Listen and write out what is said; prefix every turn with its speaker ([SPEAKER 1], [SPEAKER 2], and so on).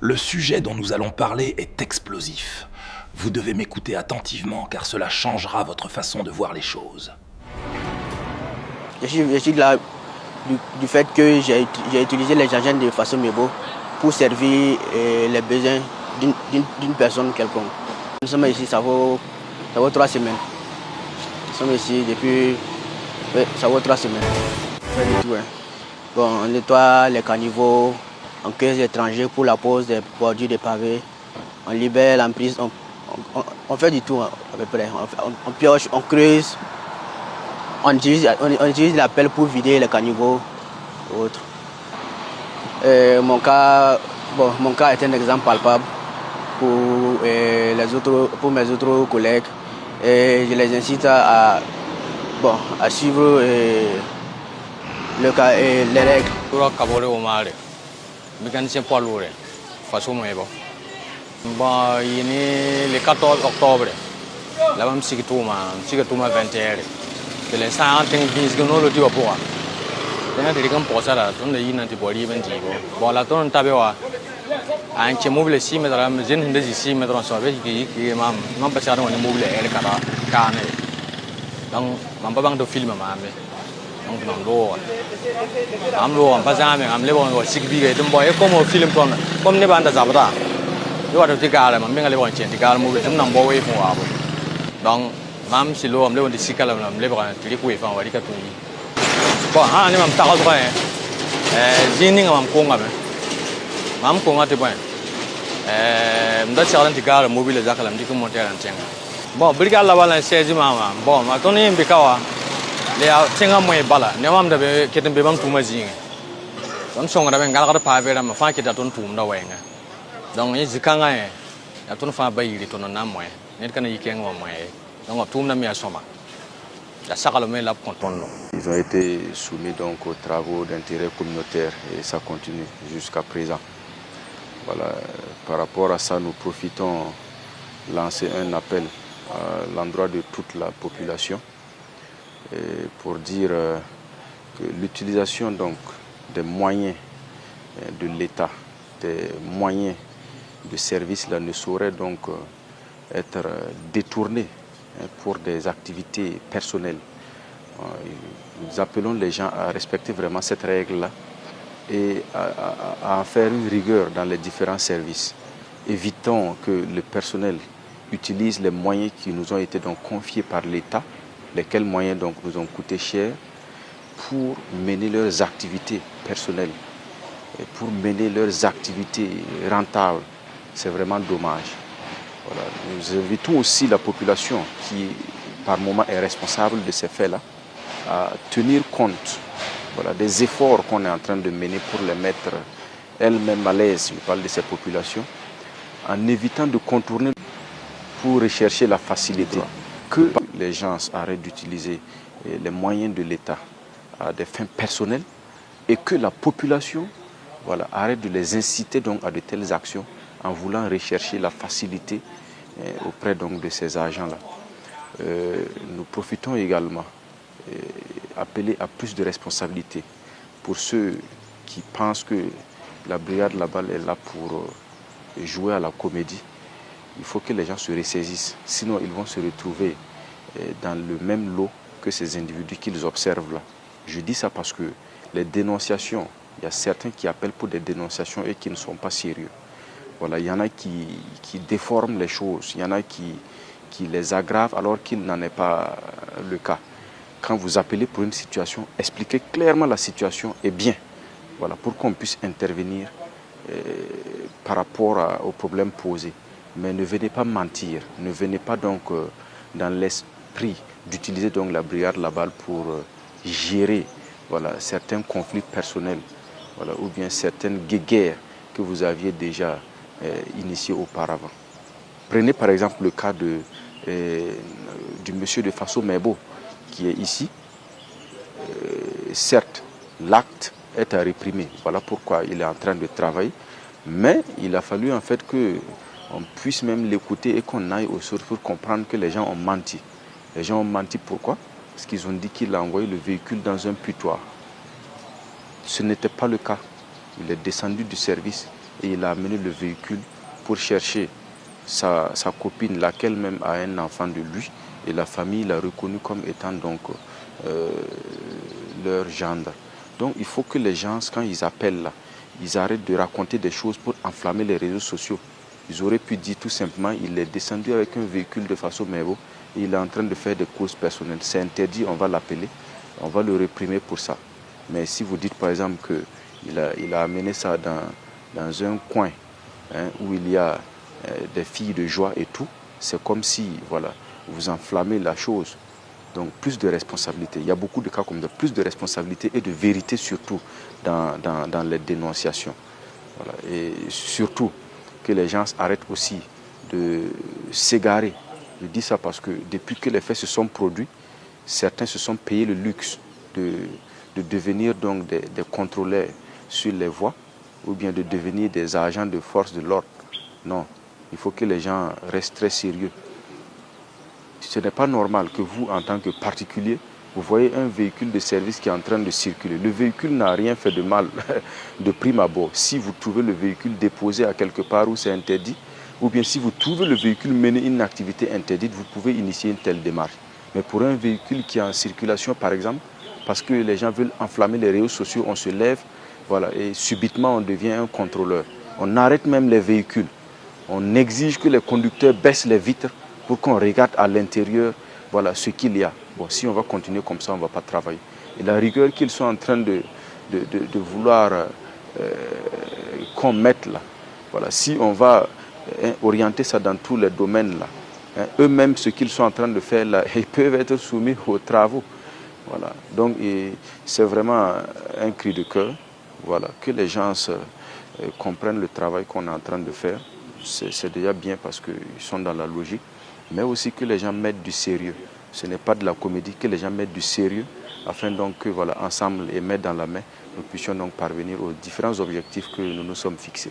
[SPEAKER 1] Le sujet dont nous allons parler est explosif. Vous devez m'écouter attentivement car cela changera votre façon de voir les choses.
[SPEAKER 2] Je suis là du fait que j'ai utilisé les engins de Faso Mebo pour servir les besoins d'une personne quelconque. Nous sommes ici, ça vaut 3 semaines. Nous sommes ici depuis... ça vaut 3 semaines. On fait du tout, hein. Bon, on nettoie les caniveaux, on cueille les étrangers pour la pose des bordures des pavés. On libère l'emprise, on fait du tout à peu près. On pioche, on creuse. On utilise la pelle pour vider les caniveaux et autres. Mon cas est un exemple palpable pour mes autres collègues. Et je les incite à suivre les règles.
[SPEAKER 3] Mécanicien poids lourd, Faso Mebo. Bon, il est le 14 octobre. Là, je suis 21. De l'instant, on a une technologie pour moi. Dengan dirikan posa la, tu nak ini nanti body benti ko. Bola tu nanti tabewa. Anche mobile si metra, jen hindi si metra sobe ki mam pasar dengan mobile ele kata kane. Dang mampa bang tu film mame. Dang tu mam lo pasar me, am lebon ko sikbi ke. Tum boy ko mo film tu, kom ni banda zabata. Yo ada tiga le, mam mengal lebon chen tiga mobile tum nang bawa ibu abu. Dang mam silo am lebon disikal am lebon tiri kuih fang wadi katui. Bon, ha ni mam takal tuh kan, jini nggak mam konga be, mam konga tuh kan, menda cakap nanti kalau mobil aja kalau nanti kemudian cengah. Bon, beri kalau balan segi mama, bon, macam ni bikawa, lea cengah mau bala, ni mam dah be kita be mam tuma jing, don song ada be kalau kada pakai dah, mam kita don tum dah wenga, don ini jika ngai, ya don fa bayi di tonan nam mau, ni kan ikan mau mau, don tum nam ya sama.
[SPEAKER 4] Ils ont été soumis donc aux travaux d'intérêt communautaire et ça continue jusqu'à présent. Voilà, par rapport à ça, nous profitons lancer un appel à l'endroit de toute la population pour dire que l'utilisation donc des moyens de l'État, des moyens de service là ne saurait donc être détournés pour des activités personnelles. Nous appelons les gens à respecter vraiment cette règle-là et à en faire une rigueur dans les différents services. Évitons que le personnel utilise les moyens qui nous ont été donc confiés par l'État, lesquels moyens donc nous ont coûté cher, pour mener leurs activités personnelles et pour mener leurs activités rentables. C'est vraiment dommage. Voilà. Nous invitons aussi la population qui, par moment, est responsable de ces faits-là, à tenir compte des efforts qu'on est en train de mener pour les mettre elles-mêmes à l'aise, je parle de ces populations, en évitant de contourner pour rechercher la facilité. Que les gens arrêtent d'utiliser les moyens de l'État à des fins personnelles et que la population arrête de les inciter donc à de telles actions en voulant rechercher la facilité auprès donc de ces agents-là. Nous profitons également appeler à plus de responsabilité pour ceux qui pensent que la brigade Labal est là pour jouer à la comédie. Il faut que les gens se ressaisissent, sinon ils vont se retrouver dans le même lot que ces individus qu'ils observent là. Je dis ça parce que les dénonciations, il y a certains qui appellent pour des dénonciations et qui ne sont pas sérieux. Voilà, il y en a qui déforment les choses, il y en a qui les aggravent alors qu'il n'en est pas le cas. Quand vous appelez pour une situation, expliquez clairement la situation et bien, pour qu'on puisse intervenir par rapport aux problèmes posés. Mais ne venez pas mentir, ne venez pas donc dans l'esprit d'utiliser donc la brigade Labal pour gérer certains conflits personnels ou bien certaines guéguerres que vous aviez déjà initiées auparavant. Prenez par exemple le cas du monsieur de Faso Mebo qui est ici. Certes, l'acte est à réprimer, voilà pourquoi il est en train de travailler, mais il a fallu en fait qu'on puisse même l'écouter et qu'on aille aux sources pour comprendre que les gens ont menti. Les gens ont menti pourquoi? Parce qu'ils ont dit qu'il a envoyé le véhicule dans un putoir. Ce n'était pas le cas. Il est descendu du service et il a amené le véhicule pour chercher sa copine, laquelle même a un enfant de lui, et la famille l'a reconnu comme étant donc leur gendre. Donc il faut que les gens, quand ils appellent là, ils arrêtent de raconter des choses pour enflammer les réseaux sociaux. Ils auraient pu dire tout simplement, il est descendu avec un véhicule de façon Mebo et il est en train de faire des courses personnelles. C'est interdit, on va l'appeler, on va le réprimer pour ça. Mais si vous dites par exemple qu'il a amené ça dans un coin où il y a des filles de joie et tout, c'est comme si voilà, vous enflammez la chose. Donc plus de responsabilité. Il y a beaucoup de cas comme ça, plus de responsabilité et de vérité surtout dans les dénonciations. Voilà. Et surtout que les gens arrêtent aussi de s'égarer. Je dis ça parce que depuis que les faits se sont produits, certains se sont payés le luxe de devenir donc des contrôleurs sur les voies ou bien de devenir des agents de force de l'ordre. Non, il faut que les gens restent très sérieux. Ce n'est pas normal que vous, en tant que particulier, vous voyez un véhicule de service qui est en train de circuler. Le véhicule n'a rien fait de mal de prime abord. Si vous trouvez le véhicule déposé à quelque part où c'est interdit, ou bien si vous trouvez le véhicule mener une activité interdite, vous pouvez initier une telle démarche. Mais pour un véhicule qui est en circulation, par exemple, parce que les gens veulent enflammer les réseaux sociaux, on se lève, voilà, et subitement on devient un contrôleur. On arrête même les véhicules. On exige que les conducteurs baissent les vitres pour qu'on regarde à l'intérieur, voilà, ce qu'il y a. Bon, si on va continuer comme ça, on ne va pas travailler. Et la rigueur qu'ils sont en train de vouloir qu'on mette là, voilà, si on va orienter ça dans tous les domaines là, eux-mêmes, ce qu'ils sont en train de faire là, ils peuvent être soumis aux travaux. Voilà. Donc, c'est vraiment un cri de cœur, voilà, que les gens comprennent le travail qu'on est en train de faire. C'est déjà bien parce qu'ils sont dans la logique, mais aussi que les gens mettent du sérieux. Ce n'est pas de la comédie, que les gens mettent du sérieux afin donc que, voilà, ensemble et main dans la main, nous puissions donc parvenir aux différents objectifs que nous nous sommes fixés.